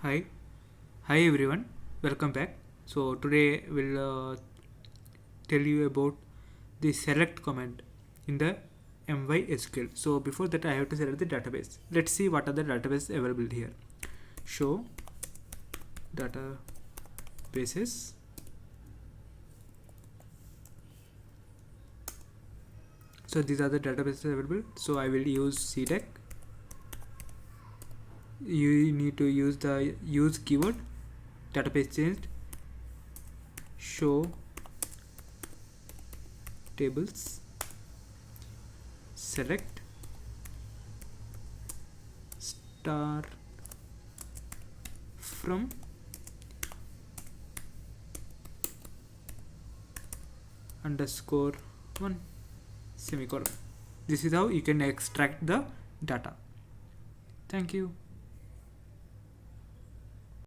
Hi, hi everyone, welcome back. So today we'll tell you about the select command in the MySQL. So before that I have to select the database. Let's see what are the databases available here. Show databases. So these are the databases available. So I will use CDEC. You need to use the use keyword, database changed, show tables, select star from underscore 1 semicolon. This is how you can extract the data. Thank you.